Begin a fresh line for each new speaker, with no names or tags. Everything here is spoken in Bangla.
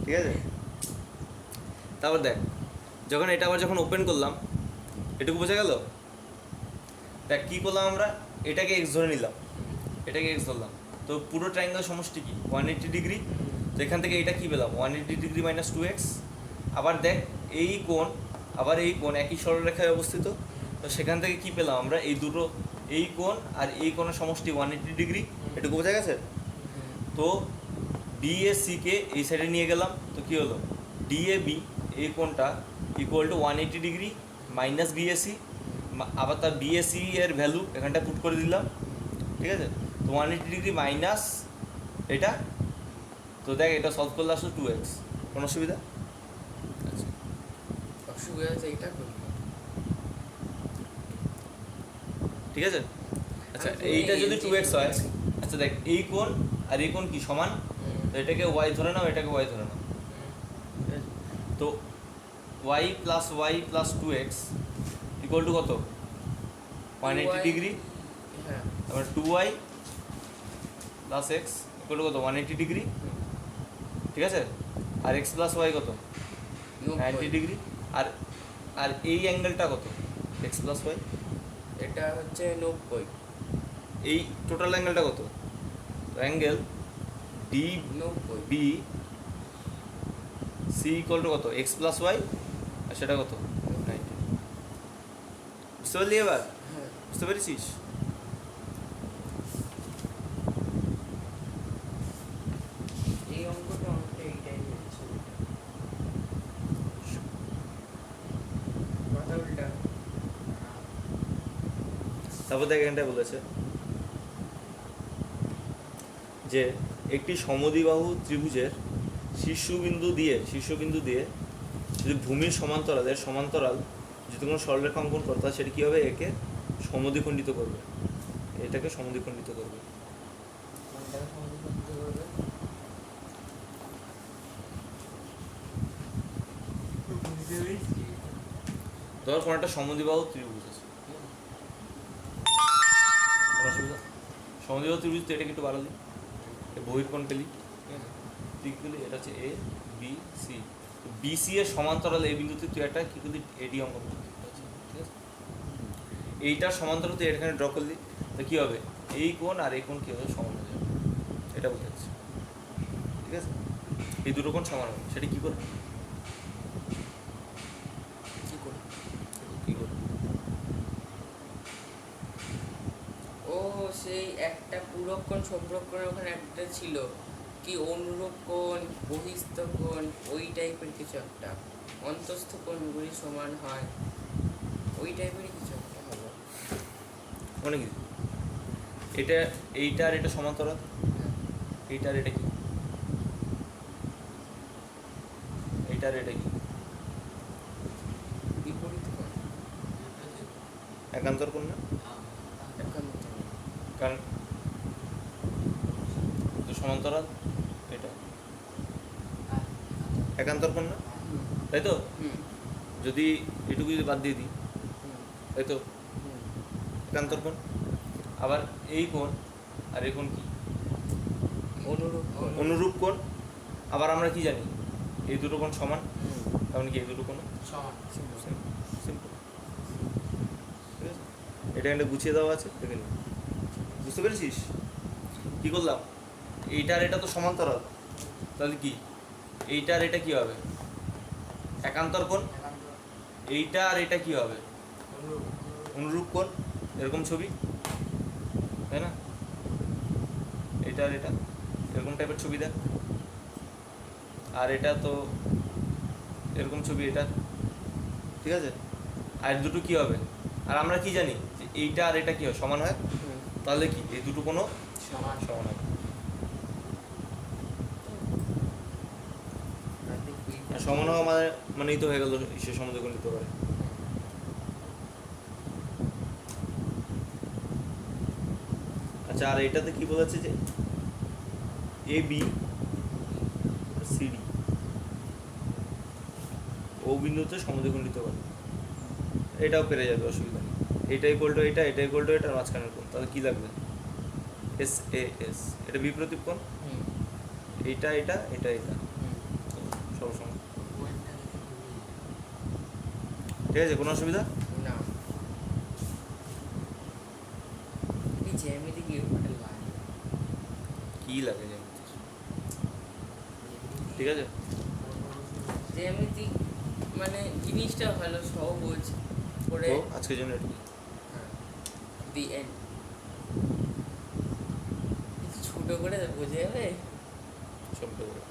ঠিক আছে, তারপর দেখ যখন এটা আবার যখন ওপেন করলাম, এটুকু বোঝা গেল। দেখ কী করলাম আমরা, এটাকে এক্স ধরে নিলাম, এটাকে এক্স ধরলাম, তো পুরো ট্রায়াঙ্গেল সমষ্টি কি 180 ডিগ্রি। তো এখান থেকে এটা কী পেলাম 180 ডিগ্রি মাইনাস 2x। আবার দেখ এই কোণ আবার এই কোণ একই সরলরেখায় অবস্থিত, তো সেখান থেকে কী পেলাম আমরা এই দুটো, এই কোণ আর এই কোণের সমষ্টি 180 ডিগ্রি। এটুকু বোঝা গেছে। তো ডিএসিকে এই সাইডে নিয়ে গেলাম, তো কী হলো ডিএবি এই কোণটা equal to 180 degree minus BAC. আবার তার বিএসি এর ভ্যালু এখানটা পুট করে দিলাম, ঠিক আছে। তো 180 ডিগ্রি মাইনাস এটা, তো দেখ এটা সলভ করলে আসলে 2x। কোনো অসুবিধা?
আচ্ছা, অসুবিধা আছে এইটা করবো।
ঠিক আছে। আচ্ছা এইটা যদি 2x হয়, আচ্ছা দেখ এই কোণ আর এই কোণ কি সমান, তো এটাকে y ধরে নাও, এটাকে y ধরে নাও। তো y plus y plus 2x equal to কত 180 ডিগ্রি,
হ্যাঁ,
তারপরে 2y plus x equal to কত 180 ডিগ্রি, ঠিক আছে। আর x প্লাস y কত 90 ডিগ্রি। আর আর এই অ্যাঙ্গেলটা কত x প্লাস y,
এটা হচ্ছে 90,
এই টোটাল অ্যাঙ্গেলটা কত, angle D
90।
B C equal to কত এক্স প্লাস ওয়াই, আর সেটা কত 90। বুঝতে পারলি এবার?
হ্যাঁ,
বুঝতে পেরেছিস?
এই অঙ্কটা অনেকটা এইটাই হয়েছে, কথা উল্টা।
তারপর দেখ এখানটায় বলেছে যে একটি সমদ্বিবাহু ত্রিভুজের শীর্ষবিন্দু দিয়ে যদি ভূমির সমান্তরাল যদি কোনো সরলরেখা অঙ্কন করে, তাহলে সেটা কী হবে, একে সমদ্বিখণ্ডিত করবে, এটাকে সমদ্বিখণ্ডিত করবে।
কোনটাকে সমদ্বিখণ্ডিত করবে?
ধর কোনো একটা সমদ্বিবাহু ত্রিভুজ আছে, কোনো অসুবিধা? সমদ্বিবাহু ত্রিভুজ তো এটাকে একটু বাড়ালি, বহির্কোণ পেলি, ঠিক আছে, দিক পেলি, এটা হচ্ছে এ বি সি। বিসি এর সমান্তরাল এই বিন্দুতে তুই একটা কী করলি এডি অঙ্কন করলি, ঠিক আছে। এইটার সমান্তরাল তুই এখানে ড্র করলি, তো কী হবে এই কোণ আর এই কোণ কী হবে সমান হয়ে যাবে, এটা বলতে চাচ্ছি, ঠিক আছে। এই দুটো কোণ সমান হবে, সেটা কী করবে,
কি করবে?
কী করবে?
ও সেই একটা পূরক কোণ সম্পূরক কোণের ওখানে একটা ছিল কি অনুরূপ কোণ, বহিস্থ কোণ, ওই টাইপের কিছু একটা, অন্তস্থ কোণগুলি সমান হয়, ওই টাইপেরই কিছু একটা হবে।
মানে কি এটা, এইটা আর এটা সমান্তরাল, এইটা আর এটা কি, এইটা আর এটা কি
বিপরীত কোণ,
একান্তর কোণ না,
একান্তর।
কারণ তো সমান্তরাল এটা একান্তর কোণ না, তাই তো।
হুম,
যদি এটুকু যদি বাদ দিয়ে দিই,
হুম,
তাই তো,
হুম।
একান্তর কোণ। আবার এই কোণ আর এই কোণ কি
অনুরূপ কোণ।
অনুরূপ কোণ। আবার আমরা কি জানি এই দুটো কোণ সমান,
হুম,
তার মানে কি এই দুটো কোণ
সমান।
সিম্পল, ঠিক আছে। এটা একটা গুছিয়ে দেওয়া আছে, দেখে নিন। বুঝতে পেরেছিস কী করলাম? এইটা আর এটা তো সমান্তরাল, তাহলে কি এইটা আর এটা কি হবে একান্তর কোণ, এইটা আর এটা কি হবে অনুরূপ কোণ, এরকম ছবি, তাই না? এটা আর এটা এরকম টাইপের ছবি দেখ, আর এটা তো এরকম ছবি এটা, ঠিক আছে। আর দুটো কি হবে, আর আমরা কি জানি যে এইটা আর এটা কি হয় সমান হয়,
হুম,
তাহলে কি এই দুটো কোনো
সমান।
সমান হবে।
আর দেখবি
আর সমান হওয়া মানে মানেই তো হয়ে গেল সে সমদ্বিখণ্ডিত করে। আচ্ছা আর এটাতে কি বলেছে যে এ বি সিডি ও বিন্দুতে সমদ্বিখণ্ডিত করে, এটাও পেরে যাবে, অসুবিধা নেই। এটা ইকুয়াল টু এটা, এটা ইকুয়াল টু এটার মাঝখানের কোণ, তাহলে কী লাগবে এস এ এস, এটা বিপ্রতীপ কোণ,
হুম,
এইটা এটা এটা এটা,
হুম।
সবসময়। ঠিক আছে, কোনো অসুবিধা?
না এই জ্যামিতি কি ওটা লাগে
কি লাগে যে? ঠিক আছে,
জ্যামিতি মানে জিনিসটা ভালো সহজ করে
তো আজকের জন্য এটুকু।
দি এন্ড ছোট করে বোঝা যাবে
ছোট্ট করে